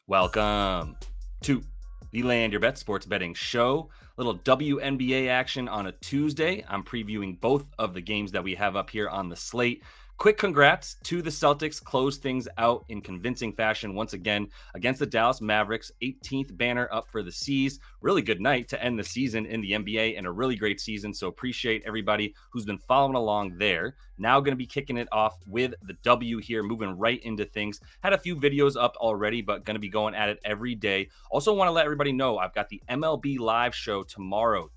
Welcome to the Land Your Bet Sports Betting Show. Little WNBA action on a Tuesday. I'm previewing both of the games that we have up here on the slate. Quick congrats to the Celtics. Close things out in convincing fashion once again against the Dallas Mavericks. 18th banner up for the C's. Really good night to end the season in the NBA and a really great season. So appreciate everybody who's been following along there. Now going to be kicking it off with the W here, moving right into things. Had a few videos up already, but going to be going at it every day. Also want to let everybody know I've got the MLB live show tomorrow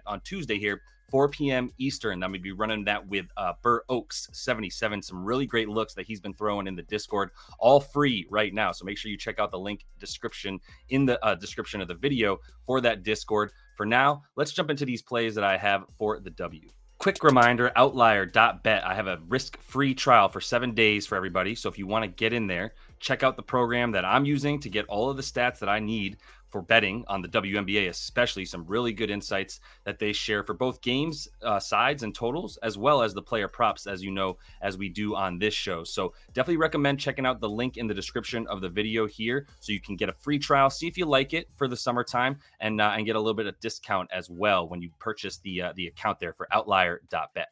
on Tuesday here. 4 p.m. Eastern. I'm going to be running that with Burr Oaks 77. Some really great looks that he's been throwing in the Discord, all free right now. So make sure you check out the link description in the description of the video for that Discord. For now, let's jump into these plays that I have for the W. Quick reminder, outlier.bet. I have a risk-free trial for 7 days for everybody. So if you want to get in there, check out the program that I'm using to get all of the stats that I need for betting on the WNBA, especially some really good insights that they share for both games, sides and totals, as well as the player props, as you know, as we do on this show. So definitely recommend checking out the link in the description of the video here so you can get a free trial, see if you like it for the summertime, and get a little bit of discount as well when you purchase the account there for outlier.bet.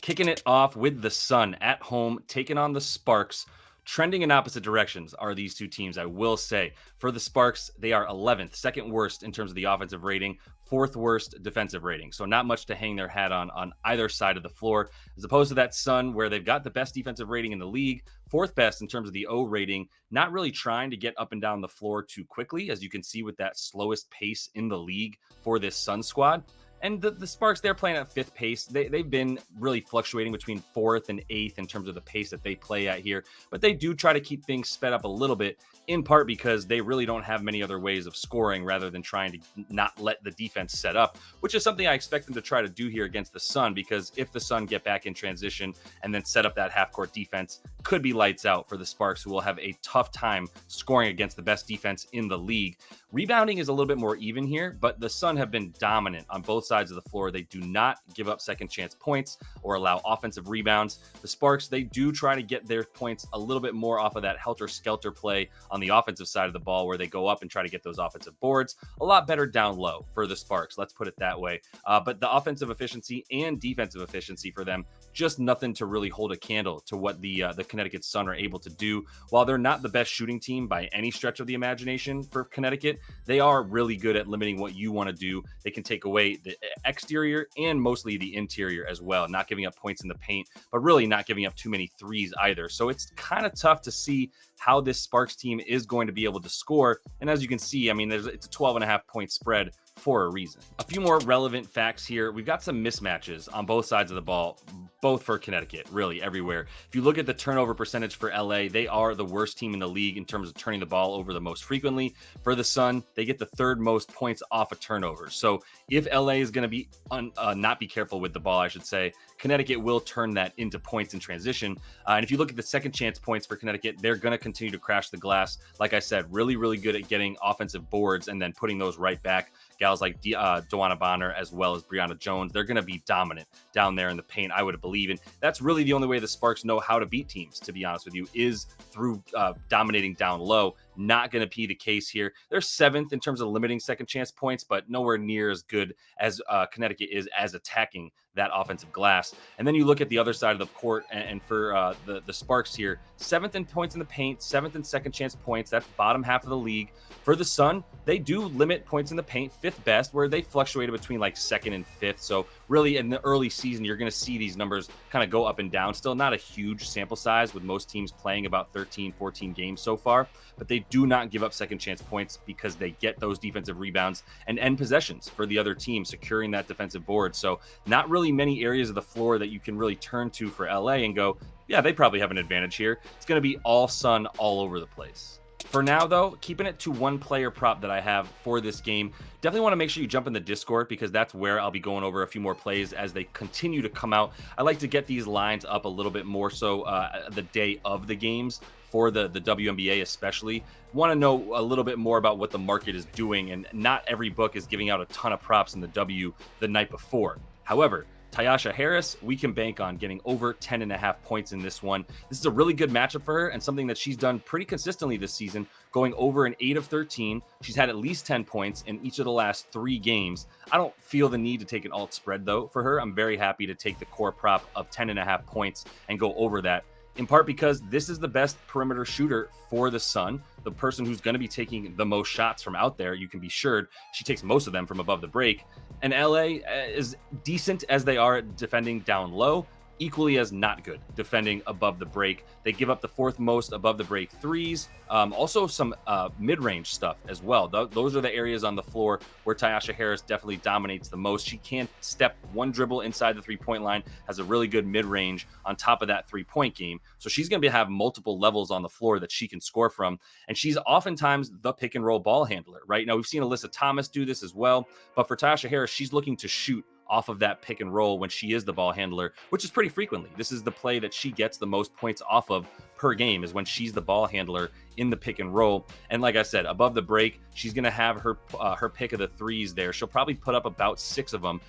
Kicking it off with the Sun at home, taking on the Sparks. Trending in opposite directions are these two teams, I will say. For the Sparks, they are 11th, second worst in terms of the offensive rating, fourth worst defensive rating. So not much to hang their hat on either side of the floor, as opposed to that Sun where they've got the best defensive rating in the league, fourth best in terms of the O rating, not really trying to get up and down the floor too quickly, as you can see with that slowest pace in the league for this Sun squad. And the Sparks, they're playing at fifth pace. They've been really fluctuating between fourth and eighth in terms of the pace that they play at here. But they do try to keep things sped up a little bit, in part because they really don't have many other ways of scoring rather than trying to not let the defense set up, which is something I expect them to try to do here against the Sun, because if the Sun get back in transition and then set up that half-court defense, could be lights out for the Sparks, who will have a tough time scoring against the best defense in the league. Rebounding is a little bit more even here, but the Sun have been dominant on both sides of the floor. They do not give up second chance points or allow offensive rebounds. The Sparks, they do try to get their points a little bit more off of that helter-skelter play on the offensive side of the ball, where they go up and try to get those offensive boards. A lot better down low for the Sparks, let's put it that way. But the offensive efficiency and defensive efficiency for them, just nothing to really hold a candle to what the Connecticut Sun are able to do. While they're not the best shooting team by any stretch of the imagination for Connecticut, they are really good at limiting what you want to do. They can take away the exterior and mostly the interior as well, not giving up points in the paint, but really not giving up too many threes either. So it's kind of tough to see how this Sparks team is going to be able to score. And as you can see, I mean, it's a 12.5 point spread for a reason. A few more relevant facts here. We've got some mismatches on both sides of the ball, both for Connecticut, really everywhere. If you look at the turnover percentage for LA, they are the worst team in the league in terms of turning the ball over the most frequently. For the Sun, they get the third most points off a turnover. So if LA is going to be not be careful with the ball, I should say, Connecticut will turn that into points in transition. And if you look at the second chance points for Connecticut, they're going to continue to crash the glass. Like I said, really, really good at getting offensive boards and then putting those right back. Gals like Dewana Bonner as well as Brianna Jones, they're going to be dominant down there in the paint, I would believe. And that's really the only way the Sparks know how to beat teams, to be honest with you, is through dominating down low. Not going to be the case here. They're seventh in terms of limiting second chance points, but nowhere near as good as Connecticut is as attacking that offensive glass. And then you look at the other side of the court, and for the Sparks here, seventh in points in the paint, seventh in second chance points. That's bottom half of the league. For the Sun, they do limit points in the paint, fifth best, where they fluctuated between like second and fifth. So really in the early season, you're going to see these numbers kind of go up and down. Still not a huge sample size with most teams playing about 13, 14 games so far, but they do not give up second chance points because they get those defensive rebounds and end possessions for the other team, securing that defensive board. So not really many areas of the floor that you can really turn to for LA and go, yeah, they probably have an advantage here. It's going to be all Sun all over the place. For now, though, keeping it to one player prop that I have for this game. Definitely want to make sure you jump in the Discord, because that's where I'll be going over a few more plays as they continue to come out. I like to get these lines up a little bit more so the day of the games for the WNBA especially. Want to know a little bit more about what the market is doing, and not every book is giving out a ton of props in the W the night before. However, Tyasha Harris, we can bank on getting over 10.5 points in this one. This is a really good matchup for her and something that she's done pretty consistently this season, going over an 8 of 13. She's had at least 10 points in each of the last 3 games. I don't feel the need to take an alt spread, though, for her. I'm very happy to take the core prop of 10.5 points and go over that, in part because this is the best perimeter shooter for the Sun, the person who's going to be taking the most shots from out there. You can be sure she takes most of them from above the break. And LA is decent as they are at defending down low, equally as not good defending above the break. They give up the 4th most above the break threes. Also some mid-range stuff as well. Those are the areas on the floor where Tyasha Harris definitely dominates the most. She can step one dribble inside the 3-point line, has a really good mid-range on top of that 3-point game. So she's going to have multiple levels on the floor that she can score from. And she's oftentimes the pick and roll ball handler, right? Now we've seen Alyssa Thomas do this as well, but for Tyasha Harris, she's looking to shoot off of that pick and roll when she is the ball handler, which is pretty frequently. This is the play that she gets the most points off of per game, is when she's the ball handler in the pick and roll. And like I said, above the break, she's going to have her pick of the threes there. She'll probably put up about 6 of them.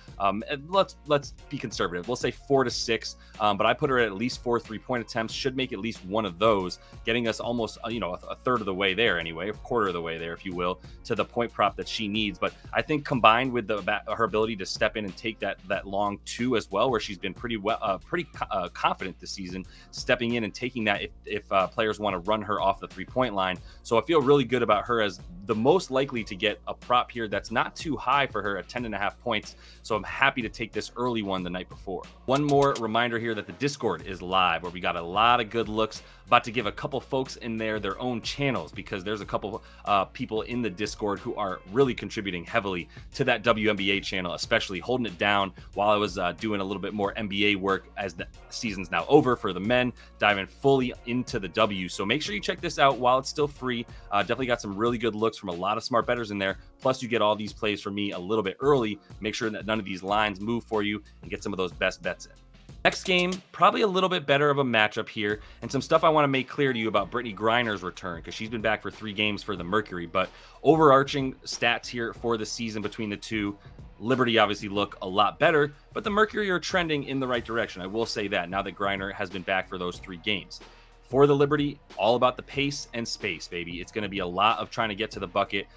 Let's be conservative. We'll say 4 to 6, but I put her at least 4 3-point attempts. Should make at least one of those, getting us almost a third of the way there anyway, a quarter of the way there, if you will, to the point prop that she needs. But I think combined with her ability to step in and take that long 2 as well, where she's been pretty confident this season, stepping in and taking that if players want to run her off the 3-point line. So I feel really good about her as the most likely to get a prop here that's not too high for her at 10.5 points. So I'm happy to take this early one the night before. One more reminder here that the Discord is live, where we got a lot of good looks. About to give a couple folks in there their own channels, because there's a couple people in the Discord who are really contributing heavily to that WNBA channel, especially holding it down while I was doing a little bit more NBA work as the season's now over for the men, diving fully into the W. So make sure you check this out while it's still free. Definitely got some really good looks from a lot of smart bettors in there. Plus, you get all these plays from me a little bit early. Make sure that none of these lines move for you and get some of those best bets in. Next game, probably a little bit better of a matchup here, and some stuff I want to make clear to you about Brittany Griner's return, because she's been back for 3 games for the Mercury. But overarching stats here for the season between the two, Liberty obviously look a lot better, but the Mercury are trending in the right direction. I will say that now that Griner has been back for those 3 games. For the Liberty, all about the pace and space, baby. It's going to be a lot of trying to get to the bucket.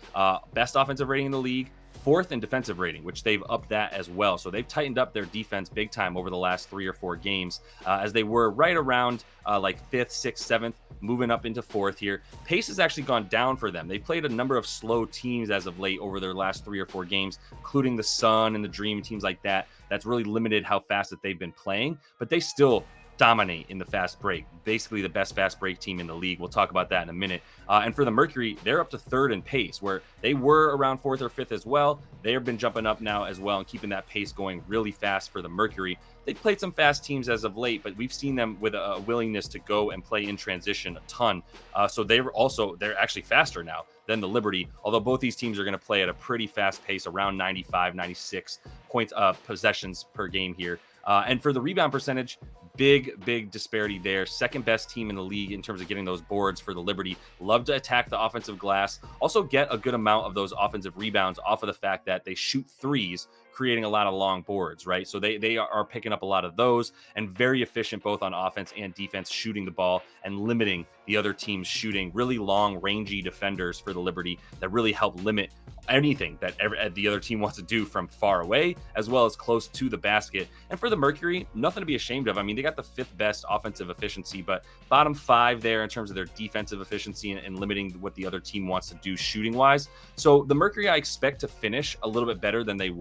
Best offensive rating in the league, 4th in defensive rating, which they've upped that as well. So they've tightened up their defense big time over the last 3 or 4 games, as they were right around like 5th, 6th, 7th, moving up into 4th here. Pace has actually gone down for them. They played a number of slow teams as of late over their last 3 or 4 games, including the Sun and the Dream, teams like that. That's really limited how fast that they've been playing, but they still dominate in the fast break. Basically the best fast break team in the league. We'll talk about that in a minute. And for the Mercury, they're up to 3rd in pace, where they were around 4th or 5th as well. They have been jumping up now as well and keeping that pace going really fast for the Mercury. They've played some fast teams as of late, but we've seen them with a willingness to go and play in transition a ton. So they're actually faster now than the Liberty, although both these teams are going to play at a pretty fast pace, around 95, 96 points possessions per game here. And for the rebound percentage, big disparity there. 2nd best team in the league in terms of getting those boards for the Liberty. Love to attack the offensive glass. Also get a good amount of those offensive rebounds off of the fact that they shoot threes, creating a lot of long boards, right? So they are picking up a lot of those, and very efficient both on offense and defense, shooting the ball and limiting the other team's shooting. Really long, rangy defenders for the Liberty that really help limit anything that the other team wants to do from far away, as well as close to the basket. And for the Mercury, nothing to be ashamed of. I mean, they got the 5th best offensive efficiency, but bottom 5 there in terms of their defensive efficiency and limiting what the other team wants to do shooting wise. So the Mercury, I expect to finish a little bit better than they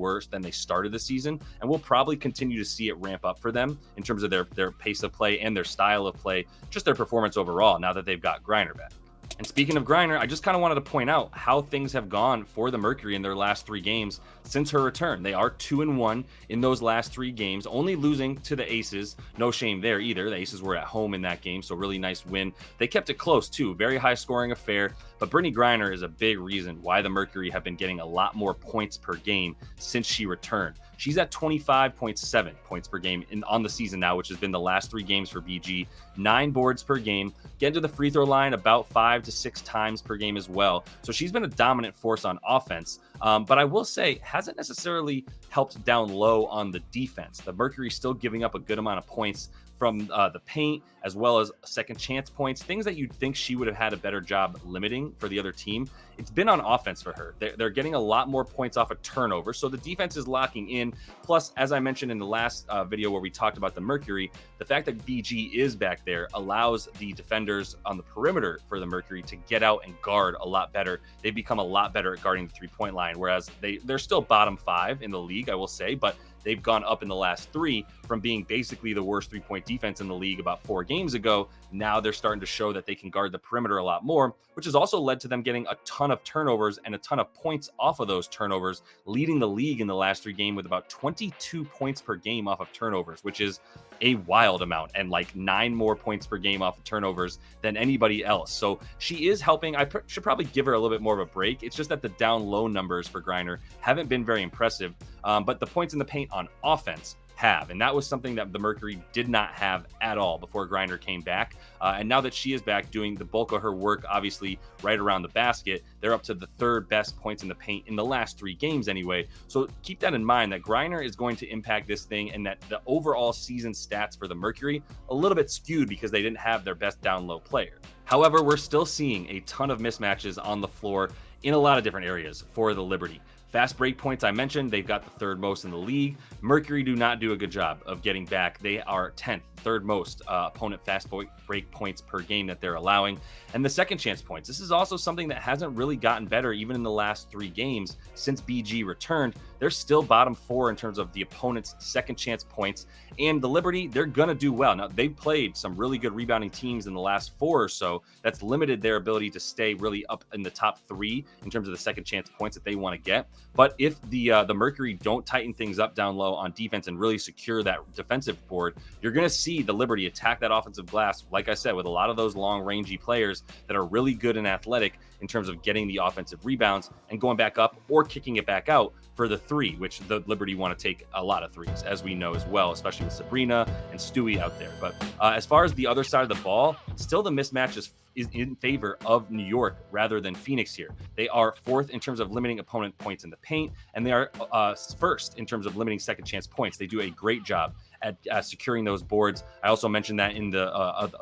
started the season, and we'll probably continue to see it ramp up for them in terms of their pace of play and their style of play, just their performance overall now that they've got Griner back. And speaking of Griner, I just kind of wanted to point out how things have gone for the Mercury in their last 3 games since her return. They are 2-1 in those last 3 games, only losing to the Aces. No shame there either. The Aces were at home in that game, so really nice win. They kept it close too. Very high scoring affair. But Brittany Griner is a big reason why the Mercury have been getting a lot more points per game since she returned. She's at 25.7 points per game on the season now, which has been the last 3 games for BG. 9 boards per game. Getting to the free throw line about 5 to 6 times per game as well. So she's been a dominant force on offense. But I will say, hasn't necessarily helped down low on the defense. The Mercury still giving up a good amount of points from the paint, as well as second chance points, things that you'd think she would have had a better job limiting for the other team. It's been on offense for her. They're getting a lot more points off of turnover, so the defense is locking in. Plus, as I mentioned in the last video where we talked about the Mercury, the fact that BG is back there allows the defenders on the perimeter for the Mercury to get out and guard a lot better. They've become a lot better at guarding the three-point line, whereas they're still bottom 5 in the league, I will say, but they've gone up in the last 3 from being basically the worst three-point defense in the league about 4 games ago. Now they're starting to show that they can guard the perimeter a lot more, which has also led to them getting a ton of turnovers and a ton of points off of those turnovers, leading the league in the last 3 games with about 22 points per game off of turnovers, which is a wild amount, and like 9 more points per game off of turnovers than anybody else. So she is helping. I should probably give her a little bit more of a break. It's just that the down low numbers for Griner haven't been very impressive, but the points in the paint on offense have, and that was something that the Mercury did not have at all before Griner came back, and now that she is back doing the bulk of her work, obviously right around the basket, they're up to the 3rd best points in the paint in the last 3 games anyway. So keep that in mind, that Griner is going to impact this thing, and that the overall season stats for the Mercury a little bit skewed because they didn't have their best down low player. However, we're still seeing a ton of mismatches on the floor in a lot of different areas for the Liberty. Fast break points, I mentioned, they've got the 3rd most in the league. Mercury do not do a good job of getting back. They are 10th, 3rd most opponent fast break points per game that they're allowing. And the second chance points, this is also something that hasn't really gotten better even in the last 3 games since BG returned. They're still bottom 4 in terms of the opponent's second chance points. And the Liberty, they're going to do well. Now, they've played some really good rebounding teams in the last 4 or so. That's limited their ability to stay really up in the top 3 in terms of the second chance points that they want to get. But if the Mercury don't tighten things up down low on defense and really secure that defensive board, you're going to see the Liberty attack that offensive glass, like I said, with a lot of those long rangy players that are really good and athletic in terms of getting the offensive rebounds and going back up or kicking it back out for the 3, which the Liberty want to take a lot of 3s, as we know as well, especially with Sabrina and Stewie out there. But as far as the other side of the ball, still the mismatch is in favor of New York rather than Phoenix here. They are 4th in terms of limiting opponent points in the paint, and they are 1st in terms of limiting second chance points. They do a great job at securing those boards. I also mentioned that in the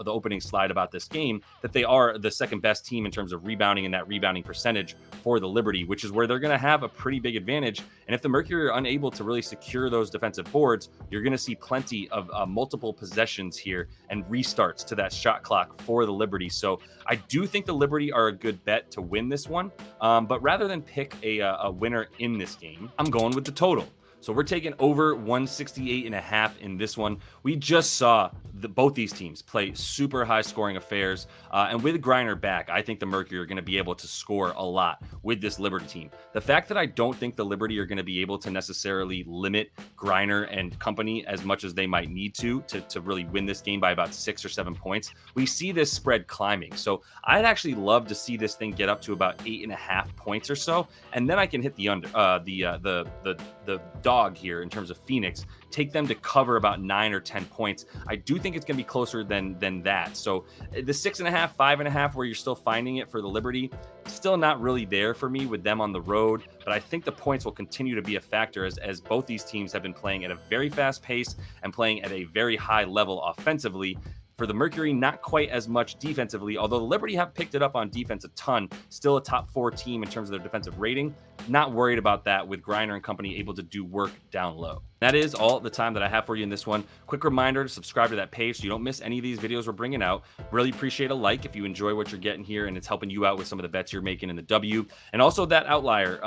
opening slide about this game, that they are the 2nd best team in terms of rebounding and that rebounding percentage for the Liberty, which is where they're going to have a pretty big advantage. And if the Mercury are unable to really secure those defensive boards, you're going to see plenty of multiple possessions here and restarts to that shot clock for the Liberty. So I do think the Liberty are a good bet to win this one. But rather than pick a winner in this game, I'm going with the total. So we're taking over 168.5 in this one. We just saw both these teams play super high scoring affairs. And with Griner back, I think the Mercury are going to be able to score a lot with this Liberty team. The fact that I don't think the Liberty are going to be able to necessarily limit Griner and company as much as they might need to really win this game by about 6 or 7 points, we see this spread climbing. So I'd actually love to see this thing get up to about 8.5 points or so. And then I can hit the under, the dog here in terms of Phoenix, take them to cover about 9 or 10 points. I do think it's going to be closer than that. So the 6.5, 5.5, where you're still finding it for the Liberty, still not really there for me with them on the road. But I think the points will continue to be a factor as both these teams have been playing at a very fast pace and playing at a very high level offensively. For the Mercury, not quite as much defensively, although the Liberty have picked it up on defense a ton. Still a top 4 team in terms of their defensive rating. Not worried about that with Griner and company able to do work down low. That is all the time that I have for you in this one. Quick reminder to subscribe to that page so you don't miss any of these videos we're bringing out. Really appreciate a like if you enjoy what you're getting here and it's helping you out with some of the bets you're making in the W. And also that outlier,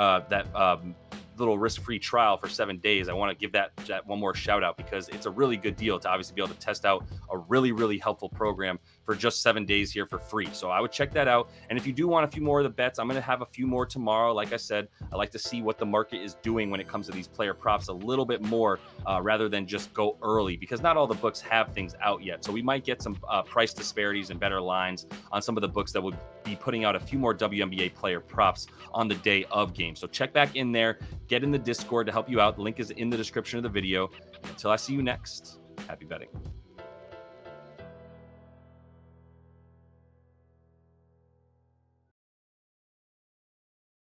little risk-free trial for 7 days. I want to give that one more shout out because it's a really good deal to obviously be able to test out a really, really helpful program for just 7 days here for free. So I would check that out. And if you do want a few more of the bets, I'm going to have a few more tomorrow. Like I said, I like to see what the market is doing when it comes to these player props a little bit more rather than just go early, because not all the books have things out yet. So we might get some price disparities and better lines on some of the books that would be putting out a few more WNBA player props on the day of game. So check back in there, get in the Discord to help you out. The link is in the description of the video. Until I see you next, happy betting.